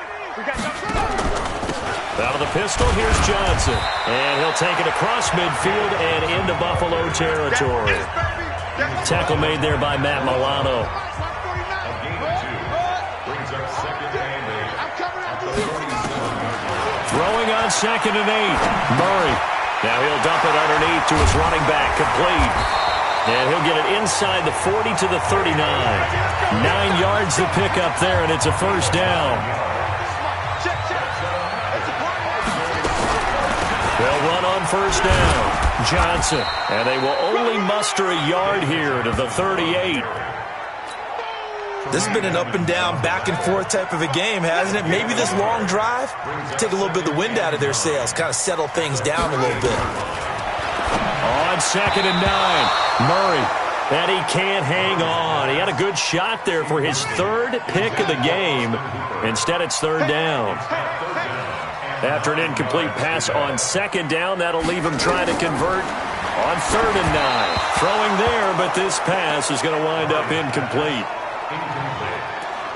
Out of the pistol, here's Johnson. And he'll take it across midfield and into Buffalo territory. Tackle made there by Matt Milano. Throwing on 2nd and 8. Murray. Now he'll dump it underneath to his running back, complete. And he'll get it inside the 40 to the 39. 9 yards to pick up there, and it's a first down. They'll run on first down. Johnson. And they will only muster a yard here to the 38. This has been an up and down, back and forth type of a game, hasn't it? Maybe this long drive, take a little bit of the wind out of their sails, kind of settle things down a little bit. On 2nd and 9, Murray. And he can't hang on. He had a good shot there for his 3rd pick of the game. Instead, it's 3rd down. After an incomplete pass on 2nd down, that'll leave him trying to convert on 3rd and 9. Throwing there, but this pass is going to wind up incomplete.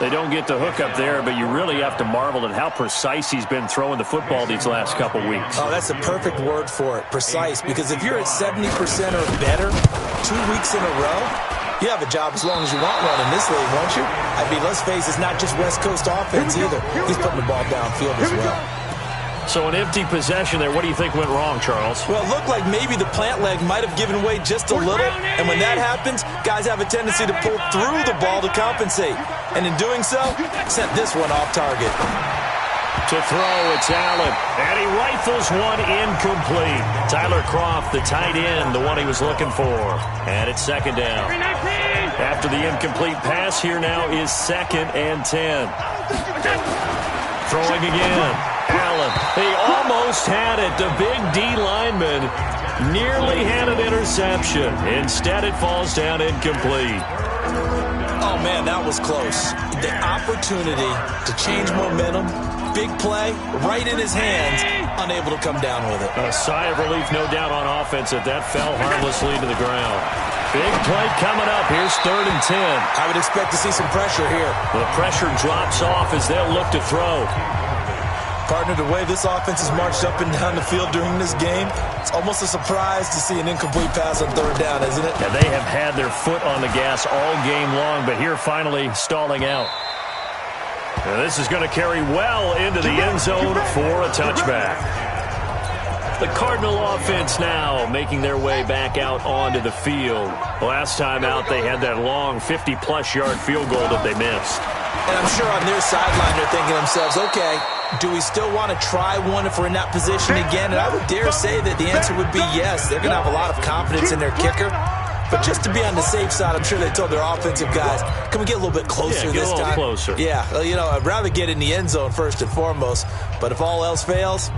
They don't get the hook up there, but you really have to marvel at how precise he's been throwing the football these last couple weeks. Oh, that's a perfect word for it, precise, because if you're at 70% or better 2 weeks in a row, you have a job as long as you want one in this league, won't you? I mean, let's face it, it's not just West Coast offense either. He's putting the ball downfield as well. So an empty possession there. What do you think went wrong, Charles? Well, it looked like maybe the plant leg might have given way just a little. And when that happens, guys have a tendency to pull through the ball to compensate. And in doing so, sent this one off target. To throw, it's Allen. And he rifles one incomplete. Tyler Kroft, the tight end, the one he was looking for. And it's 2nd down. After the incomplete pass, here now is 2nd and 10. Throwing again. Allen. He almost had it. The big D lineman nearly had an interception. Instead, it falls down incomplete. Oh, man, that was close. The opportunity to change momentum, big play, right in his hands, unable to come down with it. A sigh of relief, no doubt, on offense that fell harmlessly to the ground. Big play coming up. Here's 3rd and 10. I would expect to see some pressure here. The pressure drops off as they'll look to throw. Partner, the way this offense has marched up and down the field during this game, it's almost a surprise to see an incomplete pass on 3rd down, isn't it? Yeah, they have had their foot on the gas all game long, but here finally stalling out. Now this is going to carry well into the end zone for a touchback. The Cardinal offense now making their way back out onto the field. Last time out, they had that long 50-plus yard field goal that they missed. And I'm sure on their sideline they're thinking to themselves, okay, do we still want to try one if we're in that position again? And I would dare say that the answer would be yes. They're going to have a lot of confidence in their kicker. But just to be on the safe side, I'm sure they told their offensive guys, can we get a little bit closer this time? Get a little closer. Yeah, I'd rather get in the end zone first and foremost. But if all else fails,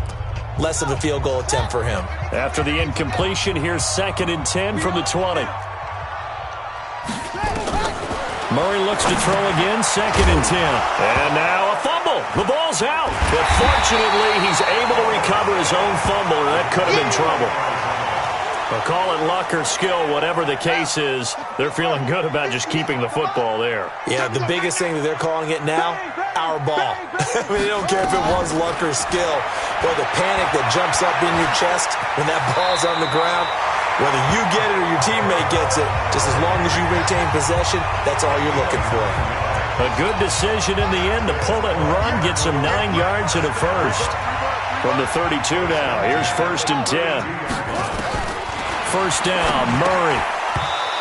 less of a field goal attempt for him. After the incompletion, here's 2nd and 10 from the 20. Murray looks to throw again, 2nd and 10. And now a fumble. The ball's out. But fortunately, he's able to recover his own fumble, and that could have been trouble. But call it luck or skill, whatever the case is, they're feeling good about just keeping the football there. Yeah, the biggest thing that they're calling it now, our ball. I mean, they don't care if it was luck or skill. Boy, the panic that jumps up in your chest when that ball's on the ground, whether you get it or your teammate gets it, just as long as you retain possession, that's all you're looking for. A good decision in the end to pull it and run, get some 9 yards and a first. From the 32 now, here's 1st and 10. First down, Murray.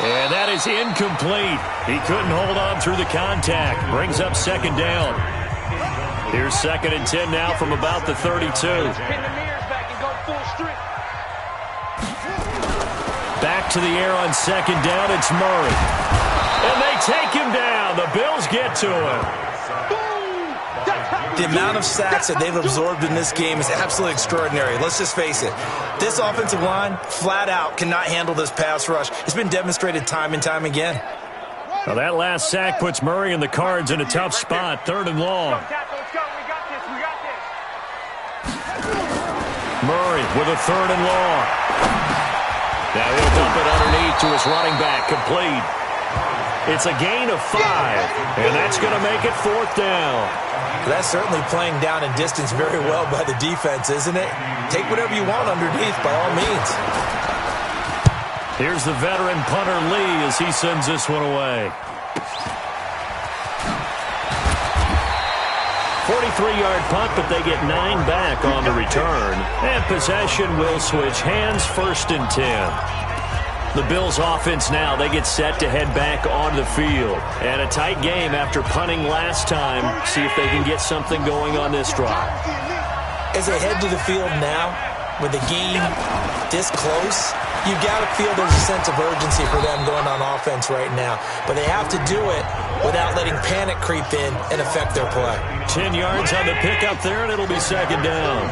And that is incomplete. He couldn't hold on through the contact. Brings up 2nd down. Here's 2nd and 10 now from about the 32. Back to the air on 2nd down, it's Murray. And they take him down. The Bills get to him. The amount of sacks that they've absorbed in this game is absolutely extraordinary. Let's just face it. This offensive line, flat out, cannot handle this pass rush. It's been demonstrated time and time again. Well, that last sack puts Murray and the Cards in a tough spot, 3rd and long. Murray with a 3rd and long. Now he'll dump it underneath to his running back, complete. It's a gain of 5, and that's going to make it 4th down. That's certainly playing down in distance very well by the defense, isn't it? Take whatever you want underneath, by all means. Here's the veteran punter Lee as he sends this one away. 43-yard punt, but they get 9 back on the return. And possession will switch hands, 1st and 10. The Bills offense now, they get set to head back on the field. And a tight game after punting last time. See if they can get something going on this drive. As they head to the field now, with the game this close, you've got to feel there's a sense of urgency for them going on offense right now. But they have to do it without letting panic creep in and affect their play. 10 yards on the pickup there, and it'll be 2nd down.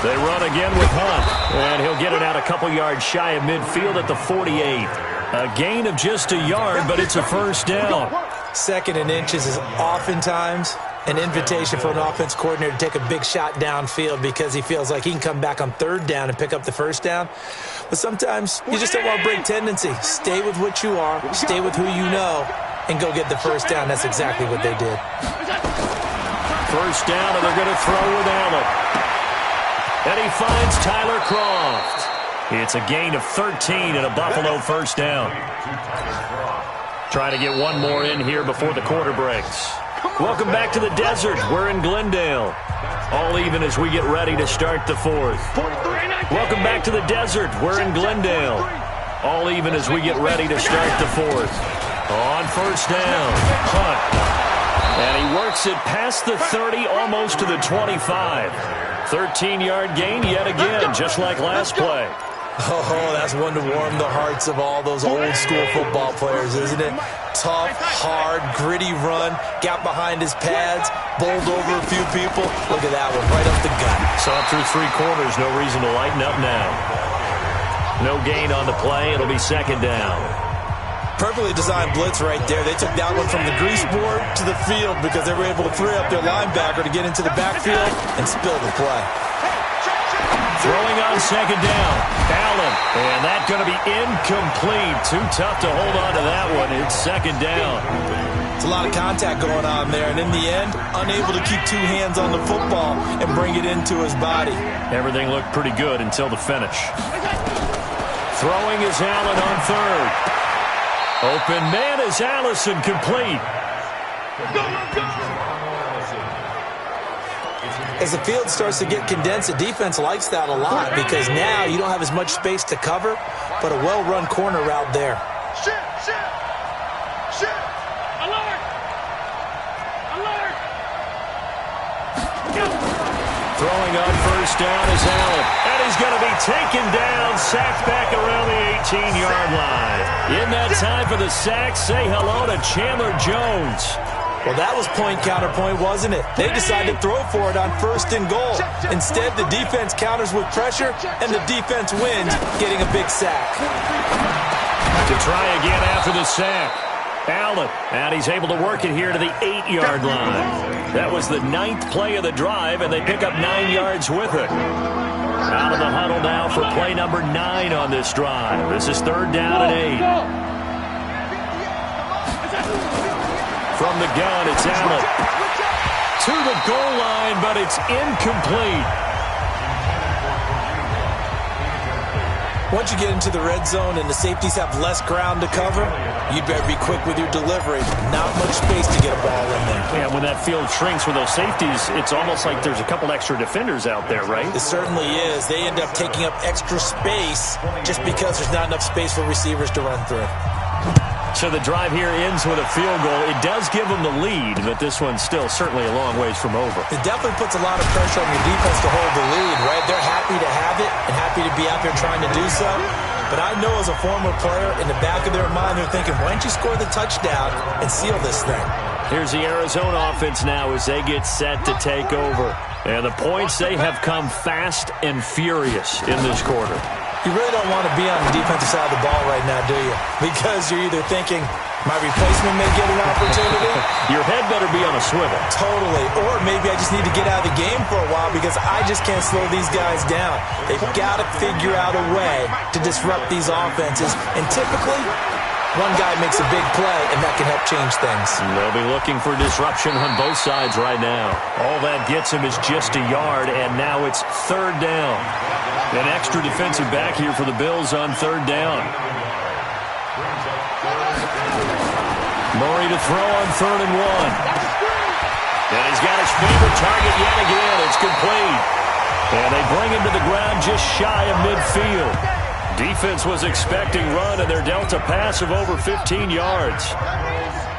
They run again with Hunt, and he'll get it out a couple yards shy of midfield at the 48. A gain of just a yard, but it's a 1st down. 2nd and inches is oftentimes an invitation for an offense coordinator to take a big shot downfield because he feels like he can come back on 3rd down and pick up the 1st down. But sometimes you just don't want to break tendency. Stay with what you are, stay with who you know, and go get the 1st down. That's exactly what they did. 1st down, and they're going to throw with Allen. And he finds Tyler Croft. It's a gain of 13 and a Buffalo 1st down. Trying to get one more in here before the quarter breaks. Welcome back to the desert. We're in Glendale. All even as we get ready to start the 4th. Welcome back to the desert. We're in Glendale. All even as we get ready to start the 4th. On 1st down, Hunt. And he works it past the 30, almost to the 25. 13-yard gain yet again, just like last play. Oh, that's one to warm the hearts of all those old-school football players, isn't it? Tough, hard, gritty run, got behind his pads, bowled over a few people. Look at that one, right up the gut. Saw it through 3 quarters, no reason to lighten up now. No gain on the play, it'll be 2nd down. Perfectly designed blitz right there. They took that one from the grease board to the field because they were able to free up their linebacker to get into the backfield and spill the play. Throwing on 2nd down, Allen, and that's going to be incomplete. Too tough to hold on to that one. It's 2nd down. It's a lot of contact going on there, and in the end, unable to keep 2 hands on the football and bring it into his body. Everything looked pretty good until the finish. Throwing is Allen on 3rd. Open man is Allison, complete. As the field starts to get condensed, the defense likes that a lot because now you don't have as much space to cover, but a well-run corner route there. Alert! Throwing on first down is Allen. And he's going to be taken down, sacked back around the 18-yard line. In that time for the sack, say hello to Chandler Jones. Well, that was point counterpoint, wasn't it? They decided to throw for it on first and goal. Instead, the defense counters with pressure, and the defense wins, getting a big sack. To try again after the sack. Allen, and he's able to work it here to the 8-yard line. That was the 9th play of the drive, and they pick up 9 yards with it. Out of the huddle now for play number 9 on this drive. This is 3rd down and 8. From the gun, it's Allen. To the goal line, but it's incomplete. Once you get into the red zone and the safeties have less ground to cover, you'd better be quick with your delivery. Not much space to get a ball in there. Yeah, when that field shrinks with those safeties, it's almost like there's a couple extra defenders out there, right? It certainly is. They end up taking up extra space just because there's not enough space for receivers to run through. So the drive here ends with a field goal. It does give them the lead, but this one's still certainly a long ways from over. It definitely puts a lot of pressure on your defense to hold the lead, right? They're happy to have it and happy to be out there trying to do so. But I know as a former player, in the back of their mind, they're thinking, why don't you score the touchdown and seal this thing? Here's the Arizona offense now as they get set to take over. And the points, they have come fast and furious in this quarter. You really don't want to be on the defensive side of the ball right now, do you? Because you're either thinking, my replacement may get an opportunity. Your head better be on a swivel. Totally. Or maybe I just need to get out of the game for a while because I just can't slow these guys down. They've got to figure out a way to disrupt these offenses. And typically, one guy makes a big play, and that can help change things. They'll be looking for disruption on both sides right now. All that gets him is just a yard, and now it's 3rd down. An extra defensive back here for the Bills on 3rd down. Murray to throw on 3rd and 1. And he's got his favorite target yet again. It's complete. And they bring him to the ground just shy of midfield. Defense was expecting run, and they're dealt a pass of over 15 yards.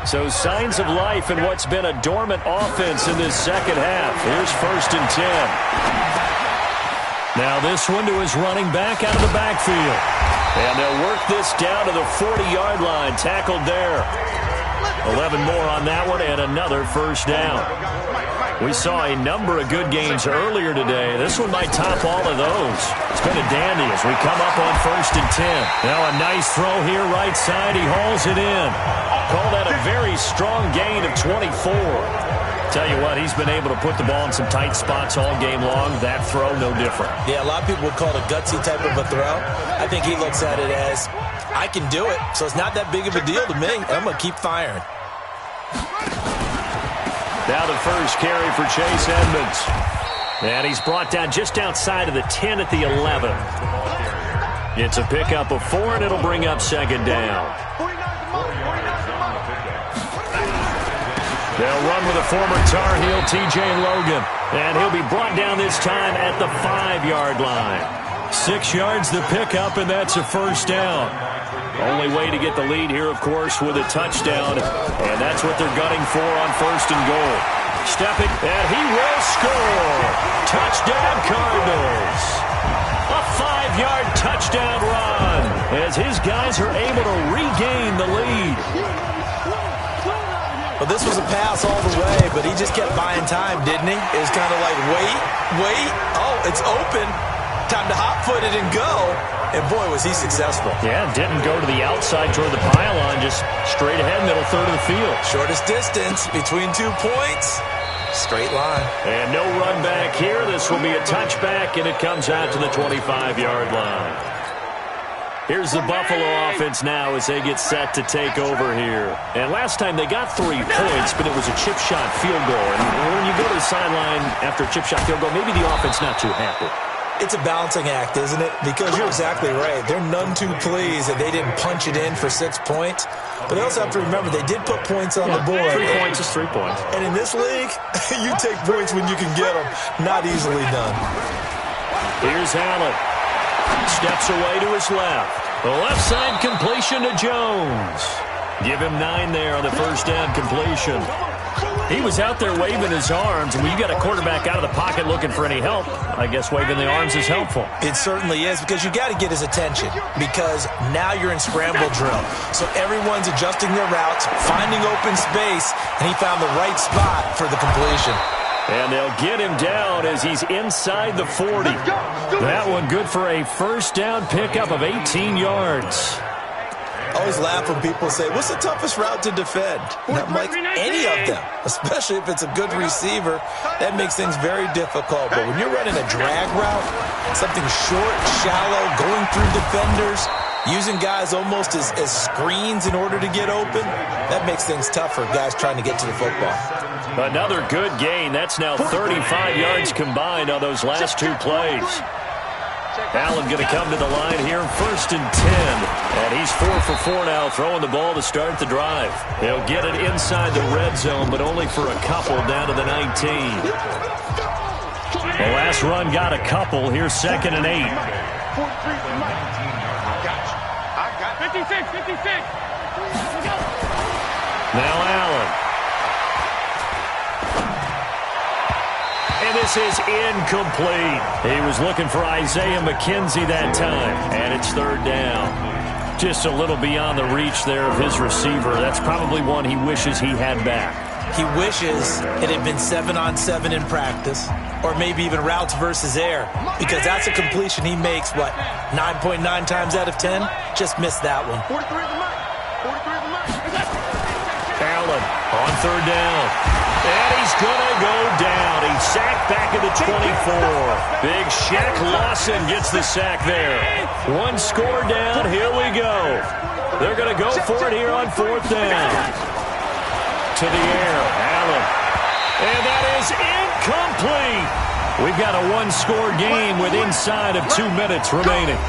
So signs of life in what's been a dormant offense in this second half. Here's 1st and 10. Now this one to his running back out of the backfield. And they'll work this down to the 40-yard line. Tackled there. 11 more on that one, and another 1st down. We saw a number of good games earlier today. This one might top all of those. It's been a dandy as we come up on 1st and 10. Now a nice throw here right side. He hauls it in. Call that a very strong gain of 24. Tell you what, he's been able to put the ball in some tight spots all game long. That throw, no different. Yeah, a lot of people would call it a gutsy type of a throw. I think he looks at it as, I can do it, so it's not that big of a deal to me. I'm going to keep firing. Now the first carry for Chase Edmonds. And he's brought down just outside of the 10 at the 11. It's a pickup of 4, and it'll bring up 2nd down. They'll run with a former Tar Heel, T.J. Logan. And he'll be brought down this time at the 5-yard line. 6 yards to pick up, and that's a 1st down. Only way to get the lead here, of course, with a touchdown. And that's what they're gunning for on 1st and goal. Stepping, and he will score. Touchdown, Cardinals. A 5-yard touchdown run as his guys are able to regain the lead. Well, this was a pass all the way, but he just kept buying time, didn't he? It was kind of like, wait. Oh, it's open. Time to hot-foot it and go. And, boy, was he successful. Yeah, didn't go to the outside toward the pylon, just straight ahead, middle third of the field. Shortest distance between 2 points. Straight line. And no run back here. This will be a touchback, and it comes out to the 25-yard line. Here's the Buffalo offense now as they get set to take over here. And last time they got 3 points, but it was a chip shot field goal. And when you go to the sideline after a chip shot field goal, maybe the offense not too happy. It's a balancing act, isn't it? Because you're exactly right. They're none too pleased that they didn't punch it in for 6 points. But they also have to remember they did put points on the board. 3 points is 3 points. And in this league, you take points when you can get them. Not easily done. Here's Allen. Steps away to his left. The left side completion to Jones. Give him 9 there on the 1st down completion. He was out there waving his arms, and when you got a quarterback out of the pocket looking for any help, I guess waving the arms is helpful. It certainly is, because you got to get his attention, because now you're in scramble drill. So everyone's adjusting their routes, finding open space, and he found the right spot for the completion. And they'll get him down as he's inside the 40. That one good for a first down pickup of 18 yards. I always laugh when people say, what's the toughest route to defend? And I'm like, any of them, especially if it's a good receiver. That makes things very difficult. But when you're running a drag route, something short, shallow, going through defenders, using guys almost as screens in order to get open, that makes things tough for guys trying to get to the football. Another good gain. That's now 35 yards combined on those last two plays. Allen going to come to the line here, 1st and 10. And he's 4 for 4 now, throwing the ball to start the drive. He'll get it inside the red zone, but only for a couple down to the 19. The last run got a couple. Here's 2nd and 8. 56. Now Allen. And this is incomplete. He was looking for Isaiah McKenzie that time. And it's 3rd down. Just a little beyond the reach there of his receiver. That's probably one he wishes he had back. He wishes it had been 7-on-7 in practice, or maybe even routes versus air, because that's a completion he makes, 9.9 times out of 10? Just missed that one. Allen on 3rd down. And he's going to go down. He's sacked back at the 24. Big Shaq Lawson gets the sack there. One score down. Here we go. They're going to go for it here on 4th down. To the air. Allen. And that is incomplete. We've got a one-score game with inside of 2 minutes remaining.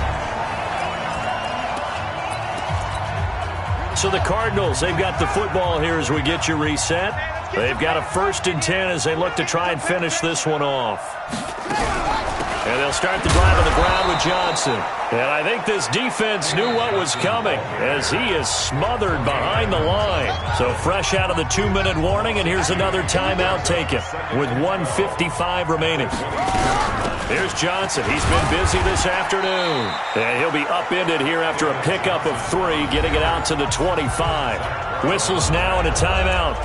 So the Cardinals, they've got the football here as we get you reset. They've got a 1st and 10 as they look to try and finish this one off. And they'll start the drive on the ground with Johnson. And I think this defense knew what was coming as he is smothered behind the line. So fresh out of the 2-minute warning, and here's another timeout taken with 1:55 remaining. Here's Johnson. He's been busy this afternoon. And he'll be upended here after a pickup of 3, getting it out to the 25. Whistles now and a timeout.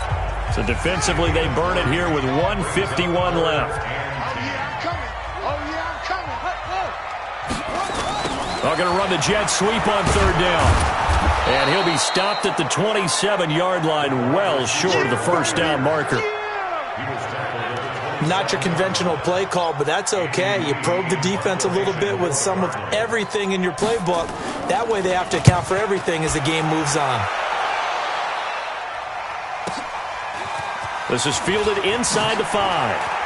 So defensively, they burn it here with 1:51 left. They're going to run the jet sweep on 3rd down. And he'll be stopped at the 27-yard line, well short of the first down marker. Not your conventional play call, but that's okay. You probe the defense a little bit with some of everything in your playbook. That way they have to account for everything as the game moves on. This is fielded inside the 5.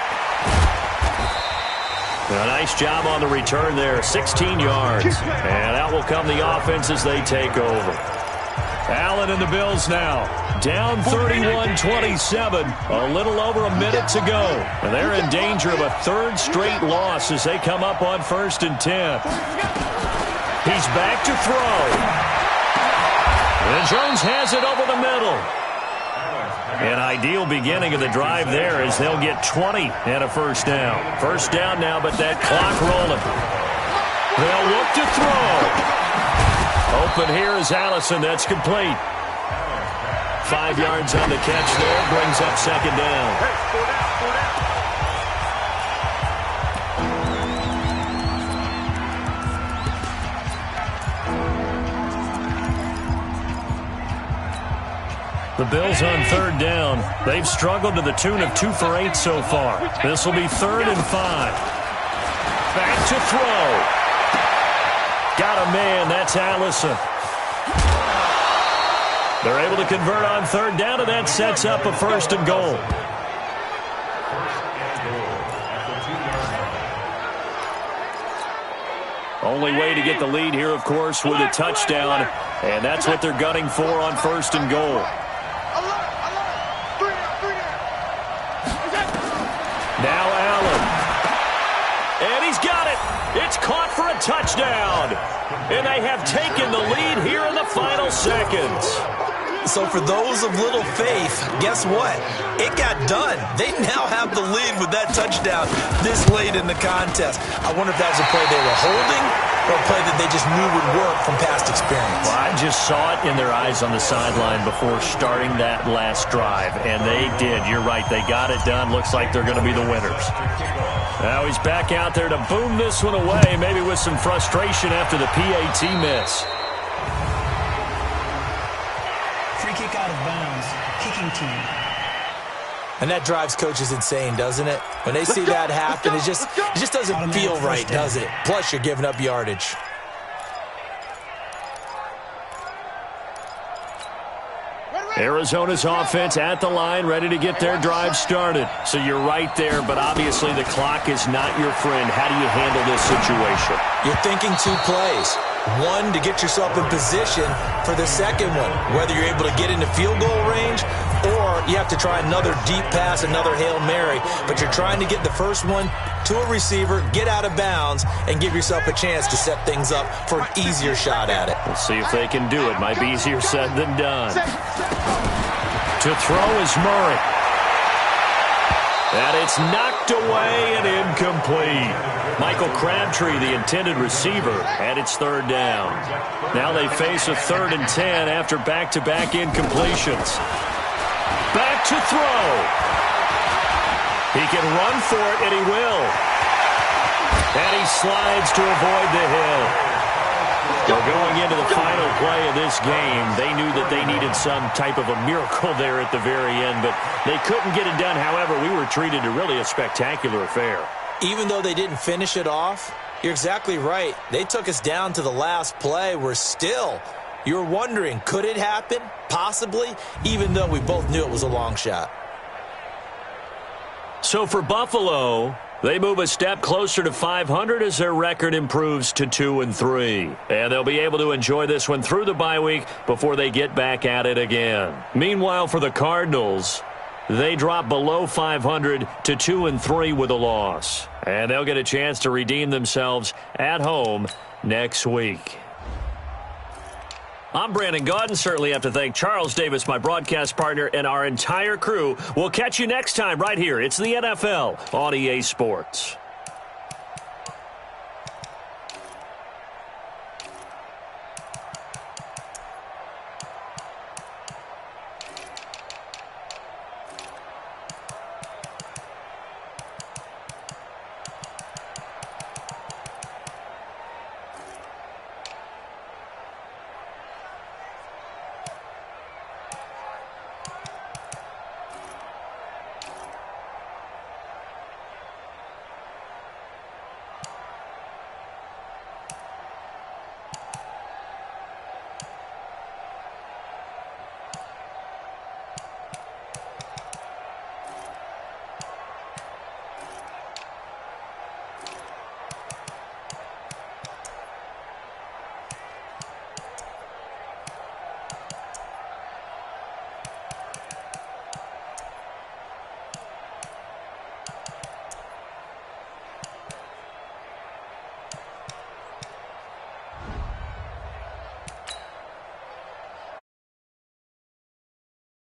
A nice job on the return there, 16 yards. And out will come the offense as they take over. Allen and the Bills now, down 31-27, a little over a minute to go. And they're in danger of a 3rd straight loss as they come up on 1st and 10. He's back to throw. And Jones has it over the middle. An ideal beginning of the drive there as they'll get 20 and a first down. First down now, but that clock rolling. They'll look to throw. Open here is Allison. That's complete. 5 yards on the catch there. Brings up 2nd down. The Bills on 3rd down. They've struggled to the tune of 2 for 8 so far. This will be 3rd and 5. Back to throw. Got a man. That's Allison. They're able to convert on 3rd down, and that sets up a 1st and goal. Only way to get the lead here, of course, with a touchdown, and that's what they're gunning for on 1st and goal. Now Allen. And he's got it. It's caught for a touchdown. And they have taken the lead here in the final seconds. So for those of little faith, guess what? It got done. They now have the lead with that touchdown this late in the contest. I wonder if that was a play they were holding or a play that they just knew would work from past experience. Well, I just saw it in their eyes on the sideline before starting that last drive, and they did. You're right. They got it done. Looks like they're going to be the winners. Now he's back out there to boom this one away, maybe with some frustration after the PAT miss. Free kick out of bounds. Kicking team. And that drives coaches insane, doesn't it? When they see that happen, it just doesn't feel right, does it? Plus, you're giving up yardage. Arizona's offense at the line, ready to get their drive started. So you're right there, but obviously the clock is not your friend. How do you handle this situation? You're thinking 2 plays. One, to get yourself in position for the second one, whether you're able to get into field goal range or you have to try another deep pass, another Hail Mary. But you're trying to get the first one to a receiver, get out of bounds, and give yourself a chance to set things up for an easier shot at it. We'll see if they can do it. Might be easier said than done. To throw is Murray. And it's knocked away and incomplete. Michael Crabtree, the intended receiver, and it's 3rd down. Now they face a 3rd and 10 after back-to-back incompletions. Back to throw. He can run for it, and he will. And he slides to avoid the hit. Well, going into the final play of this game, they knew that they needed some type of a miracle there at the very end, but they couldn't get it done. However, we were treated to really a spectacular affair. Even though they didn't finish it off, you're exactly right. They took us down to the last play. You're wondering, could it happen? Possibly, even though we both knew it was a long shot. So for Buffalo, they move a step closer to 500 as their record improves to 2-3. And they'll be able to enjoy this one through the bye week before they get back at it again. Meanwhile, for the Cardinals, they drop below 500 to 2-3 with a loss. And they'll get a chance to redeem themselves at home next week. I'm Brandon Gaudin. Certainly have to thank Charles Davis, my broadcast partner, and our entire crew. We'll catch you next time right here. It's the NFL on EA Sports.